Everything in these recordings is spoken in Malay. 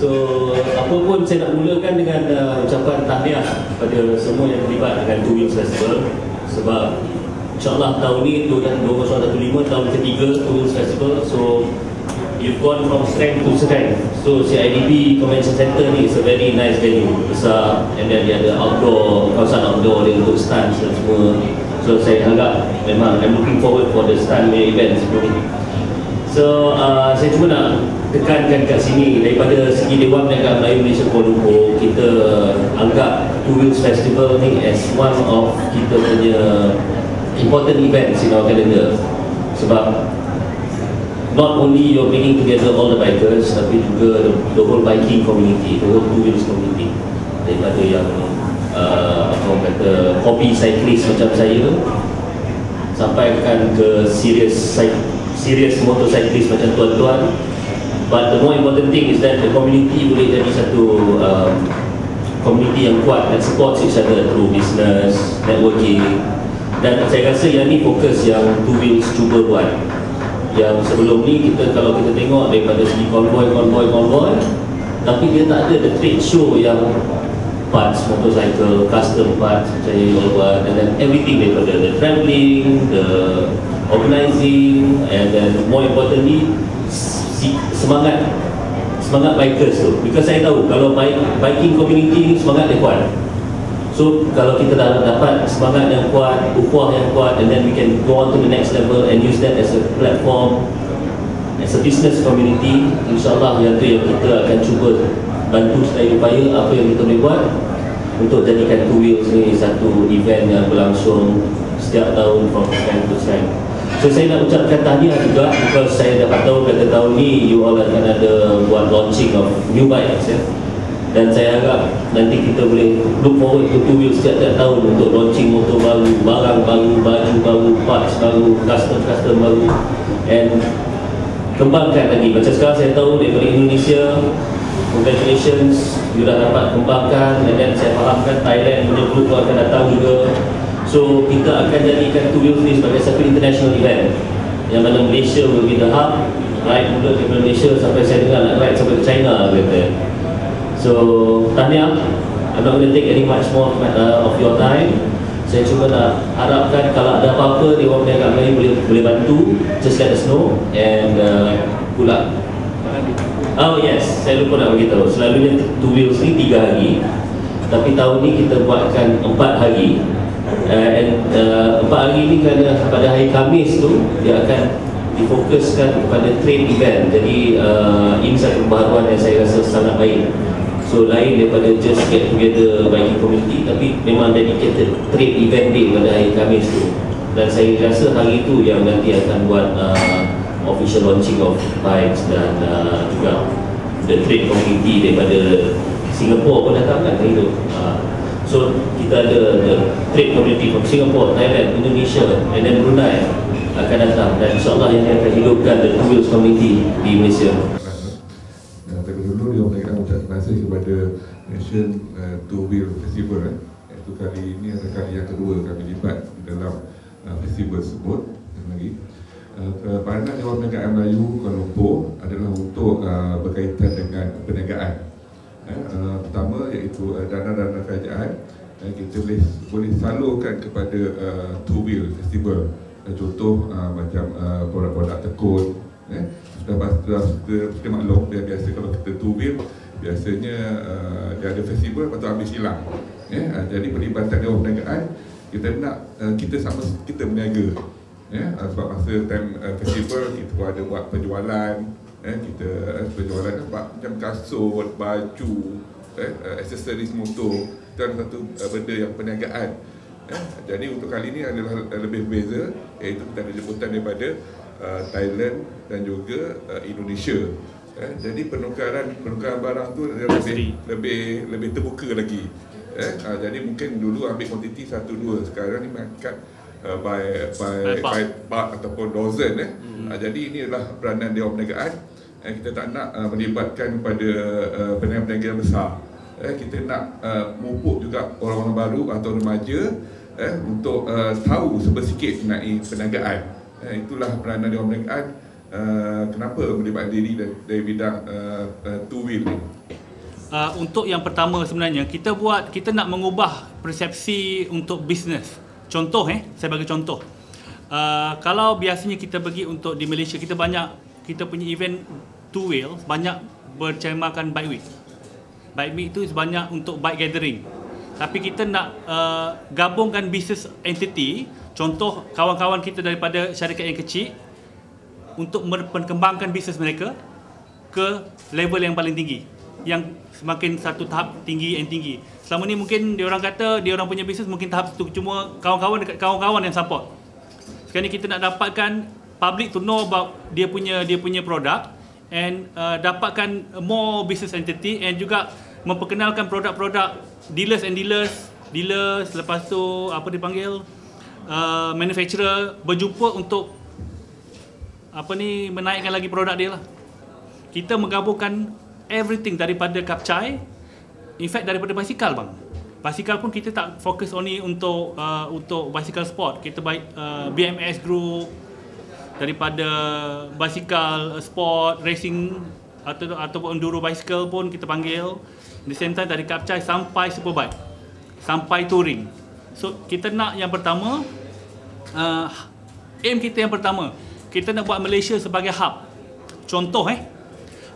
So, apa pun saya nak mulakan dengan ucapan tahniah kepada semua yang terlibat dengan Two Wheels Festival. Sebab insyaAllah tahun ni 2015 tahun ketiga Two Wheels Festival. So, you've gone from strength to strength. So, CIDP Convention Center ni is a very nice venue, besar. And then dia ada outdoor, kawasan outdoor dia untuk stand dan semua. So, saya harap memang I'm looking forward for the stand event sebelum ni. So, saya cuma nak tekankan kat sini, daripada segi Dewan Perniagaan Melayu Malaysia Kuala Lumpur, kita anggap Two Wheels Festival ni as one of kita punya important events in our calendar. Sebab not only you're bringing together all the bikers, tapi juga the whole biking community, the whole Two Wheels community. Daripada yang apa kata hobi cyclist macam saya, sampaikan ke serious motorcyclist macam tuan-tuan. But the more important thing is that the community boleh jadi satu community yang kuat that supports each other through business, networking. Dan saya rasa yang ni fokus yang Two Wheels cuba buat. Yang sebelum ni kita, kalau kita tengok daripada segi konvoi, tapi dia tak ada the trade show yang parts motorcycle, custom parts macam yang you buat, and then everything daripada the travelling, the organising, and then more importantly semangat bikers tu. Because saya tahu kalau biking community ni semangat dia kuat. So kalau kita dah dapat semangat yang kuat, ukhuwah yang kuat, and then we can go on to the next level and use that as a platform, as a business community. InsyaAllah yang tu yang kita akan cuba bantu sedaya upaya apa yang kita boleh buat untuk jadikan Two Wheels ni satu event yang berlangsung setiap tahun from strength to strength. So saya nak ucapkan tahniah juga, because saya dapat tahu kata tahun ni you all akan ada buat launching of new bikes ya. Dan saya harap nanti kita boleh look forward to Two Wheels setiap tahun untuk launching motor baru, barang baru, baju baru, parts baru, custom baru, and kembangkan lagi. Macam sekarang saya tahu daripada Indonesia, congratulations, you dah dapat kembangkan, dan saya fahamkan Thailand punya group akan datang juga. So kita akan jadikan Two Wheels ni sebagai satu international event, yang mana Malaysia will be the hub. Ride mula dari Malaysia sampai saya dengar nak ride sampai ke China kata. So tahniah, I'm not going to take any much more of your time. Saya cuma nak harapkan kalau ada apa-apa Dewan Perniagaan Melayu boleh bantu, just let us know. And good luck. Oh yes, saya lupa nak beritahu, selalunya Two Wheels ni 3 hari, tapi tahun ni kita buatkan 4 hari. 4 hari ni kerana pada hari Khamis tu dia akan difokuskan kepada trade event. Jadi ini satu pembaharuan yang saya rasa sangat baik. So lain daripada just get together biking community, tapi memang dedicated trade event day pada hari Khamis tu. Dan saya rasa hari tu yang nanti akan buat official launching of bikes, dan juga the trade community daripada Singapore pun datang kan hari tu. So kita ada the trade community from Singapore, Thailand, Indonesia, and then Brunei akan datang, dan insyaAllah yang akan hidupkan the Two Wheels community di Malaysia. Terlebih dulu dia mengucapkan terima kasih kepada Nation Two Wheel Festival. Itu kali ini adalah kali yang kedua kami libat dalam festival tersebut. Lagi peranan Dewan Perniagaan Melayu Kuala Lumpur adalah untuk berkaitan dengan perniagaan. Pertama iaitu dana-dana kerajaan kita boleh salurkan kepada Two Wheel Festival. Contoh macam produk-produk tekun. Kita maklum dia biasa kalau kita Two Wheel biasanya dia ada festival lepas tu ambil silang. Jadi perlibatan Dewan Perniagaan kita nak kita berniaga. Sebab masa time festival kita pun ada buat penjualan. Kita penjualan macam kasut, baju, aksesoris motor. Itu adalah satu benda yang perniagaan. Jadi untuk kali ini adalah lebih berbeza, iaitu kita ada jemputan daripada Thailand dan juga Indonesia. Jadi penukaran barang tu lebih terbuka lagi. Jadi mungkin dulu ambil kuantiti 1-2, sekarang ni angkat by part ataupun dozen. Jadi ini adalah peranan Dewan Perniagaan. Kita tak nak melibatkan kepada peniaga-peniaga yang besar. Kita nak memupuk juga orang-orang baru atau remaja untuk tahu sebersikit mengenai perniagaan. Itulah peranan Dewan Perniagaan. Kenapa melibatkan diri dari bidang two wheel ni. Untuk yang pertama sebenarnya kita nak mengubah persepsi untuk bisnes. Contoh saya bagi contoh. Kalau biasanya kita pergi untuk di Malaysia, kita punya event two wheel banyak bercemakan bike week. Bike week itu banyak untuk bike gathering. Tapi kita nak gabungkan business entity, contoh kawan-kawan kita daripada syarikat yang kecil untuk perkembangkan bisnes mereka ke level yang paling tinggi, yang semakin satu tahap tinggi yang tinggi. Selama ni mungkin dia orang kata dia orang punya bisnes mungkin tahap satu, cuma kawan-kawan yang support. Sekarang ni kita nak dapatkan public to know about dia punya produk and dapatkan more business entity and juga memperkenalkan produk-produk dealers, lepas tu apa dipanggil manufacturer berjumpa untuk menaikkan lagi produk dia lah. Kita menggabungkan everything daripada kapcai, in fact daripada basikal bang. Basikal pun kita tak fokus only untuk basikal sport. Kita BMX group, daripada basikal sport, racing atau enduro bicycle pun kita panggil. At the same time dari kapcai sampai superbike, sampai touring. So kita nak yang pertama, aim kita yang pertama, kita nak buat Malaysia sebagai hub. Contoh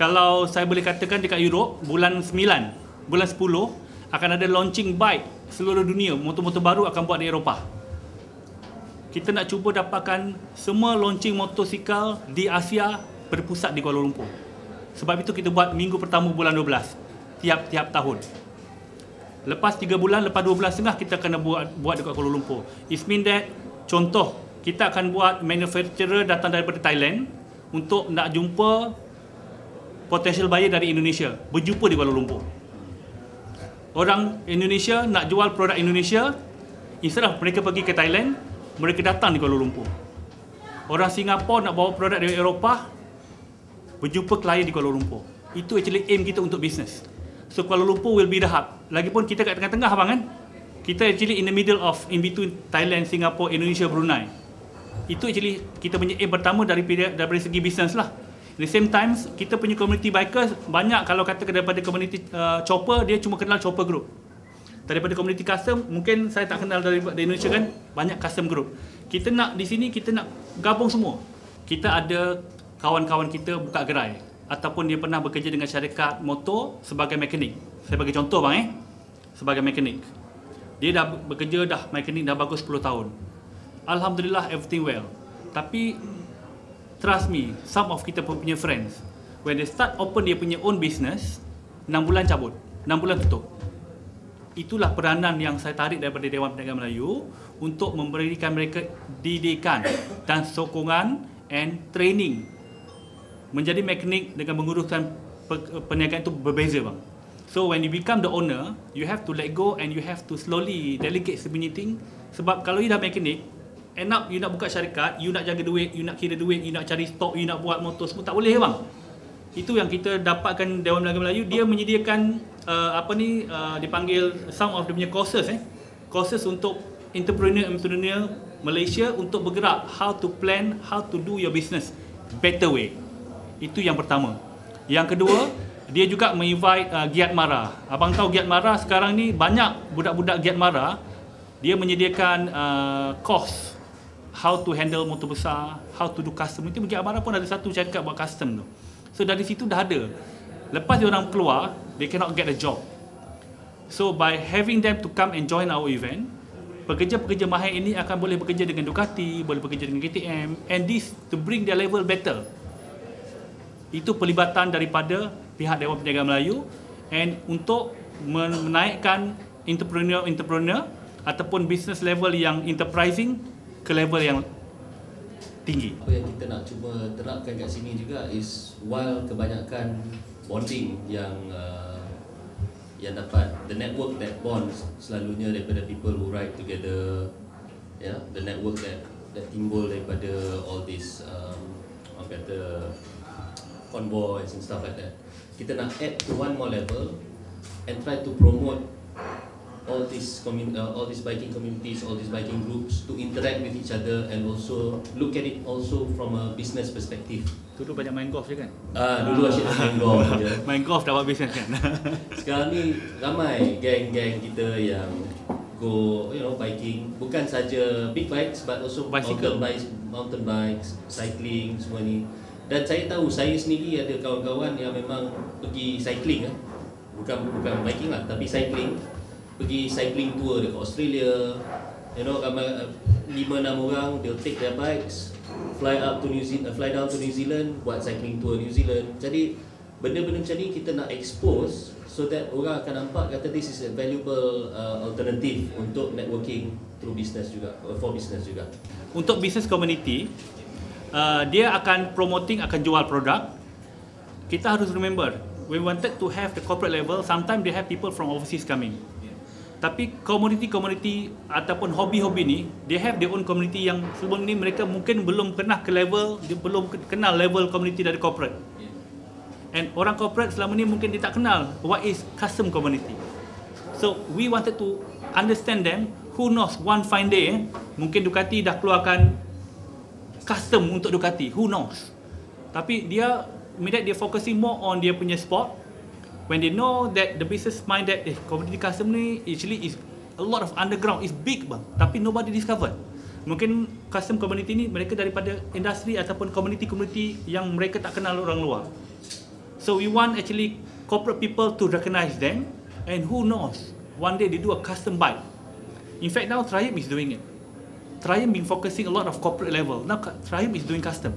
kalau saya boleh katakan dekat Europe bulan 9, bulan 10 akan ada launching bike seluruh dunia, motor-motor baru akan buat di Eropah. Kita nak cuba dapatkan semua launching motosikal di Asia berpusat di Kuala Lumpur. Sebab itu kita buat minggu pertama bulan 12 tiap tahun. Lepas 3 bulan, lepas 2 bulan setengah kita akan buat dekat Kuala Lumpur. It mean that, contoh, kita akan buat manufacturer datang daripada Thailand untuk nak jumpa potential buyer dari Indonesia, berjumpa di Kuala Lumpur. Orang Indonesia nak jual produk Indonesia, instead of mereka pergi ke Thailand, mereka datang di Kuala Lumpur. Orang Singapura nak bawa produk dari Eropah, berjumpa klien di Kuala Lumpur. Itu actually aim kita untuk bisnes. So Kuala Lumpur will be the hub. Lagipun kita kat tengah-tengah bang kan. Kita actually in the middle of in between Thailand, Singapore, Indonesia, Brunei. Itu actually kita punya aim pertama dari segi bisnes lah. At the same time kita punya community bikers banyak. Kalau katakan daripada community chopper, dia cuma kenal chopper group. Daripada community custom, mungkin saya tak kenal dari Indonesia kan, banyak custom group. Kita nak di sini, kita nak gabung semua. Kita ada kawan-kawan kita buka gerai, ataupun dia pernah bekerja dengan syarikat motor sebagai mekanik. Saya bagi contoh bang sebagai mekanik. Dia dah bekerja mekanik dah bagus 10 tahun. Alhamdulillah everything well. Tapi trust me, some of kita punya friends, when they start open dia punya own business, 6 bulan cabut, 6 bulan tutup. Itulah peranan yang saya tarik daripada Dewan Perniagaan Melayu untuk memberikan mereka didikan dan sokongan and training. Menjadi mekanik dengan menguruskan perniagaan itu berbeza bang. So when you become the owner, you have to let go and you have to slowly delegate sebenarnya. Sebab kalau you dah mekanik, end up you nak buka syarikat, you nak jaga duit, you nak kira duit, you nak cari stok, you nak buat motor semua, tak boleh bang. Itu yang kita dapatkan Dewan Perniagaan Melayu. Dia menyediakan dipanggil some of the punya courses courses untuk entrepreneur Malaysia untuk bergerak, how to plan, how to do your business better way. Itu yang pertama. Yang kedua, dia juga menginvite Giat Mara. Abang tahu Giat Mara sekarang ni banyak budak-budak Giat Mara, dia menyediakan course how to handle motor besar, how to do custom. Itu Giat Mara pun ada satu syarikat buat custom tu. So dari situ dah ada. Lepas dia orang keluar, they cannot get a job. So by having them to come and join our event, pekerja-pekerja mahir ini akan boleh bekerja dengan Ducati, boleh bekerja dengan KTM, and this to bring their level better. Itu pelibatan daripada pihak Dewan Perniagaan Melayu and untuk menaikkan entrepreneur ataupun business level yang enterprising ke level yang tinggi. Apa yang kita nak cuba terapkan kat sini juga is while kebanyakan bonding yang dapat, the network that bonds selalunya daripada people who ride together, the network that timbul daripada all this orang kata convoys and stuff like that. Kita nak add to one more level and try to promote all these biking communities, all these biking groups to interact with each other and also look at it also from a business perspective. Dulu banyak main golf je kan? Dulu asyik main golf je. Main golf dah buat bisnes kan? Sekarang ni ramai geng-geng kita yang go, biking. Bukan saja big bikes but also Bicycle. mountain bikes, cycling, semua ni. Dan saya tahu, saya sendiri ada kawan-kawan yang memang pergi cycling, bukan biking lah, tapi cycling. Pergi cycling tour dekat Australia, ramai 5-6 orang, they'll take their bikes, fly down to New Zealand, buat cycling tour New Zealand. Jadi benda-benda macam ni kita nak expose so that orang akan nampak kata this is a valuable alternative untuk networking through business juga, for business juga. Untuk business community, dia akan promoting, akan jual produk. Kita harus remember, we wanted to have the corporate level, sometimes they have people from overseas coming. Tapi community ataupun hobi-hobi ni, they have their own community yang sebelum ni mereka mungkin belum pernah ke level, dia belum kenal level community dari corporate. And orang corporate selama ni mungkin dia tak kenal what is custom community. So we wanted to understand them. Who knows, one fine day mungkin Ducati dah keluarkan custom untuk Ducati, who knows. Tapi dia focusing more on dia punya sport. When they know that the business mind that community custom ni actually is a lot of underground, is big bang, tapi nobody discovered. Mungkin custom community ni mereka daripada industri ataupun community yang mereka tak kenal orang luar. So we want actually corporate people to recognize them, and who knows, one day they do a custom bike. In fact now Triumph is doing it. Triumph been focusing a lot of corporate level. Now Triumph is doing custom.